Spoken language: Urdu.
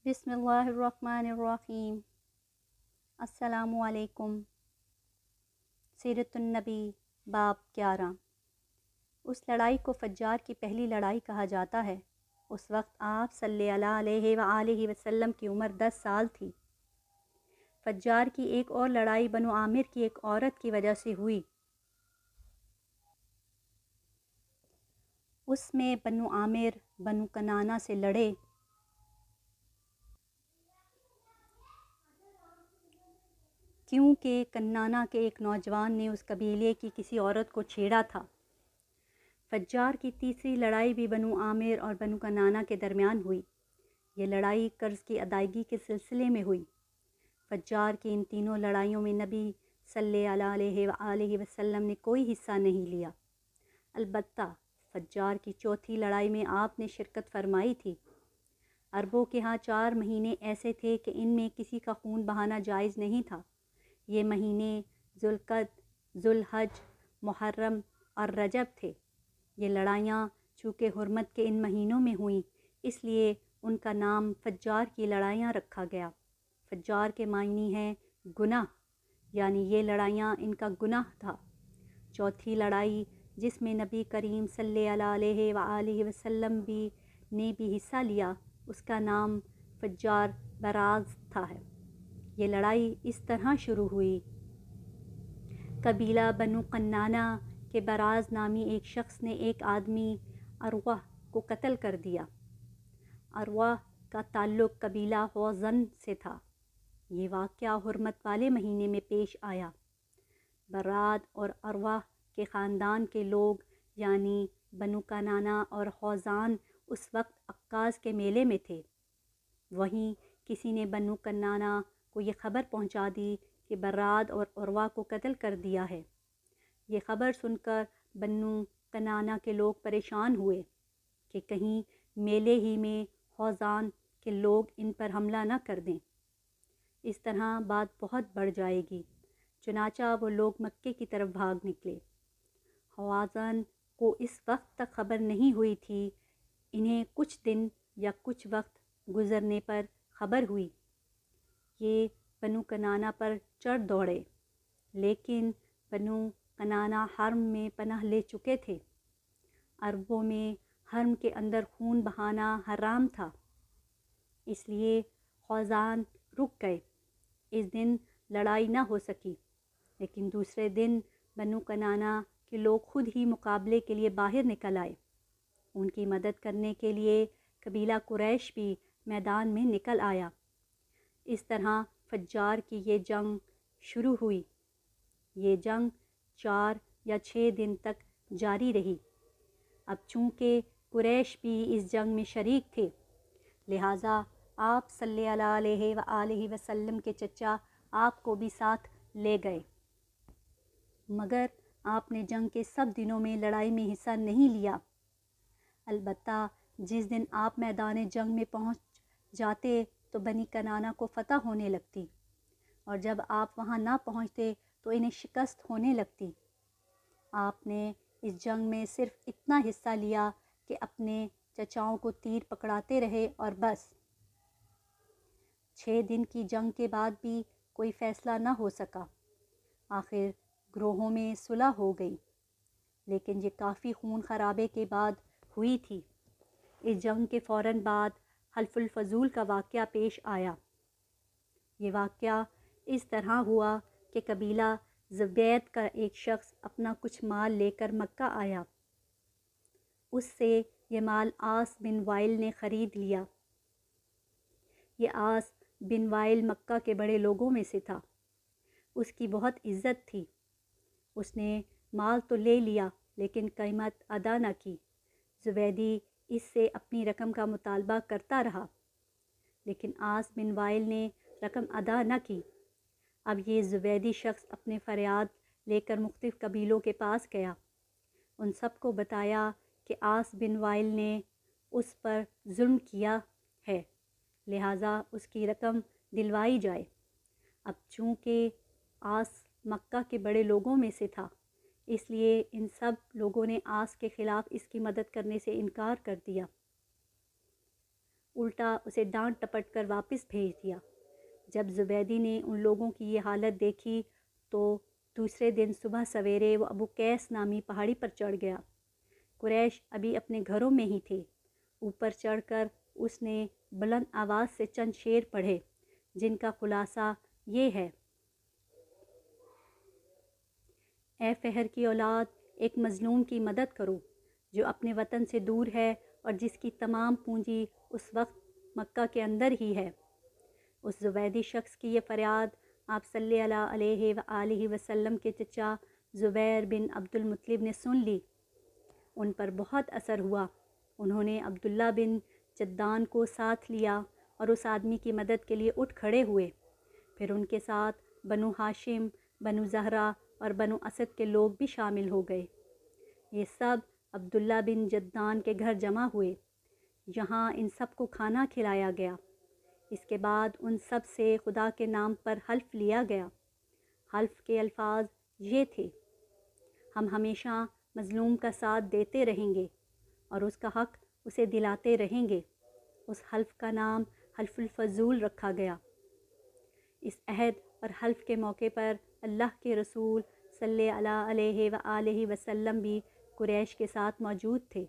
بسم اللہ الرحمن الرحیم۔ السلام علیکم۔ سیرت النبی باب 11۔ اس لڑائی کو فجار کی پہلی لڑائی کہا جاتا ہے۔ اس وقت آپ صلی اللہ علیہ وآلہ وسلم کی عمر 10 سال تھی۔ فجار کی ایک اور لڑائی بنو عامر کی ایک عورت کی وجہ سے ہوئی۔ اس میں بنو عامر بنو کنانہ سے لڑے۔ کیونکہ کنانہ کے ایک نوجوان نے اس قبیلے کی کسی عورت کو چھیڑا تھا۔ فجار کی تیسری لڑائی بھی بنو عامر اور بنو کنانہ کے درمیان ہوئی۔ یہ لڑائی قرض کی ادائیگی کے سلسلے میں ہوئی۔ فجار کی ان تینوں لڑائیوں میں نبی صلی اللہ علیہ وآلہ وسلم نے کوئی حصہ نہیں لیا۔ البتہ فجار کی چوتھی لڑائی میں آپ نے شرکت فرمائی تھی۔ عربوں کے ہاں 4 مہینے ایسے تھے کہ ان میں کسی کا خون بہانا جائز نہیں تھا۔ یہ مہینے ذوالقعدہ، ذوالحج، محرم اور رجب تھے۔ یہ لڑائیاں چونکہ حرمت کے ان مہینوں میں ہوئیں، اس لیے ان کا نام فجار کی لڑائیاں رکھا گیا۔ فجار کے معنی ہیں گناہ، یعنی یہ لڑائیاں ان کا گناہ تھا۔ چوتھی لڑائی جس میں نبی کریم صلی اللہ علیہ وآلہ وسلم نے بھی حصہ لیا، اس کا نام فجار براز تھا ہے۔ یہ لڑائی اس طرح شروع ہوئی۔ قبیلہ بنو کنانہ کے براز نامی ایک شخص نے ایک آدمی اروہ کو قتل کر دیا۔ اروہ کا تعلق قبیلہ خوزن سے تھا۔ یہ واقعہ حرمت والے مہینے میں پیش آیا۔ براد اور اروہ کے خاندان کے لوگ یعنی بنو کنانہ اور خوزان اس وقت عکاظ کے میلے میں تھے۔ وہیں کسی نے بنو کنانہ کو یہ خبر پہنچا دی کہ براد اور اروہ کو قتل کر دیا ہے۔ یہ خبر سن کر بنو کنانہ کے لوگ پریشان ہوئے کہ کہیں میلے ہی میں خوزان کے لوگ ان پر حملہ نہ کر دیں، اس طرح بات بہت بڑھ جائے گی۔ چنانچہ وہ لوگ مکے کی طرف بھاگ نکلے۔ خوازن کو اس وقت تک خبر نہیں ہوئی تھی۔ انہیں کچھ دن یا کچھ وقت گزرنے پر خبر ہوئی۔ یہ بنو کنانہ پر چڑھ دوڑے، لیکن بنو کنانہ حرم میں پناہ لے چکے تھے۔ عربوں میں حرم کے اندر خون بہانا حرام تھا، اس لیے خوزان رک گئے۔ اس دن لڑائی نہ ہو سکی، لیکن دوسرے دن بنو کنانہ کے لوگ خود ہی مقابلے کے لیے باہر نکل آئے۔ ان کی مدد کرنے کے لیے قبیلہ قریش بھی میدان میں نکل آیا۔ اس طرح فجار کی یہ جنگ شروع ہوئی۔ یہ جنگ 4 یا 6 دن تک جاری رہی۔ اب چونکہ قریش بھی اس جنگ میں شریک تھے، لہٰذا آپ صلی اللہ علیہ وآلہ وسلم کے چچا آپ کو بھی ساتھ لے گئے، مگر آپ نے جنگ کے سب دنوں میں لڑائی میں حصہ نہیں لیا۔ البتہ جس دن آپ میدان جنگ میں پہنچ جاتے تو بنی کنانہ کو فتح ہونے لگتی، اور جب آپ وہاں نہ پہنچتے تو انہیں شکست ہونے لگتی۔ آپ نے اس جنگ میں صرف اتنا حصہ لیا کہ اپنے چچاؤں کو تیر پکڑاتے رہے اور بس۔ 6 دن کی جنگ کے بعد بھی کوئی فیصلہ نہ ہو سکا۔ آخر گروہوں میں صلح ہو گئی، لیکن یہ کافی خون خرابے کے بعد ہوئی تھی۔ اس جنگ کے فوراً بعد حلف الفضول کا واقعہ پیش آیا۔ یہ واقعہ اس طرح ہوا کہ قبیلہ زبید کا ایک شخص اپنا کچھ مال لے کر مکہ آیا۔ اس سے یہ مال عاص بن وائل نے خرید لیا۔ یہ عاص بن وائل مکہ کے بڑے لوگوں میں سے تھا۔ اس کی بہت عزت تھی۔ اس نے مال تو لے لیا لیکن قیمت ادا نہ کی۔ زبیدی اس سے اپنی رقم کا مطالبہ کرتا رہا، لیکن عاص بن وائل نے رقم ادا نہ کی۔ اب یہ زبیدی شخص اپنے فریاد لے کر مختلف قبیلوں کے پاس گیا۔ ان سب کو بتایا کہ عاص بن وائل نے اس پر ظلم کیا ہے، لہٰذا اس کی رقم دلوائی جائے۔ اب چونکہ عاص مکہ کے بڑے لوگوں میں سے تھا، اس لیے ان سب لوگوں نے عاص کے خلاف اس کی مدد کرنے سے انکار کر دیا۔ الٹا اسے ڈانٹ ٹپٹ کر واپس بھیج دیا۔ جب زبیدی نے ان لوگوں کی یہ حالت دیکھی تو دوسرے دن صبح سویرے وہ ابو قیس نامی پہاڑی پر چڑھ گیا۔ قریش ابھی اپنے گھروں میں ہی تھے۔ اوپر چڑھ کر اس نے بلند آواز سے چند شعر پڑھے جن کا خلاصہ یہ ہے: اے فہر کی اولاد، ایک مظلوم کی مدد کرو جو اپنے وطن سے دور ہے اور جس کی تمام پونجی اس وقت مکہ کے اندر ہی ہے۔ اس زبیدی شخص کی یہ فریاد آپ صلی اللہ علیہ وآلہ وسلم کے چچا زبیر بن عبد المطلب نے سن لی۔ ان پر بہت اثر ہوا۔ انہوں نے عبداللہ بن جدعان کو ساتھ لیا اور اس آدمی کی مدد کے لیے اٹھ کھڑے ہوئے۔ پھر ان کے ساتھ بنو ہاشم، بنو زہرہ اور بنو اسد کے لوگ بھی شامل ہو گئے۔ یہ سب عبداللہ بن جدعان کے گھر جمع ہوئے، جہاں ان سب کو کھانا کھلایا گیا۔ اس کے بعد ان سب سے خدا کے نام پر حلف لیا گیا۔ حلف کے الفاظ یہ تھے: ہم ہمیشہ مظلوم کا ساتھ دیتے رہیں گے اور اس کا حق اسے دلاتے رہیں گے۔ اس حلف کا نام حلف الفضول رکھا گیا۔ اس عہد اور حلف کے موقع پر اللہ کے رسول صلی اللہ علیہ وآلہ وسلم بھی قریش کے ساتھ موجود تھے۔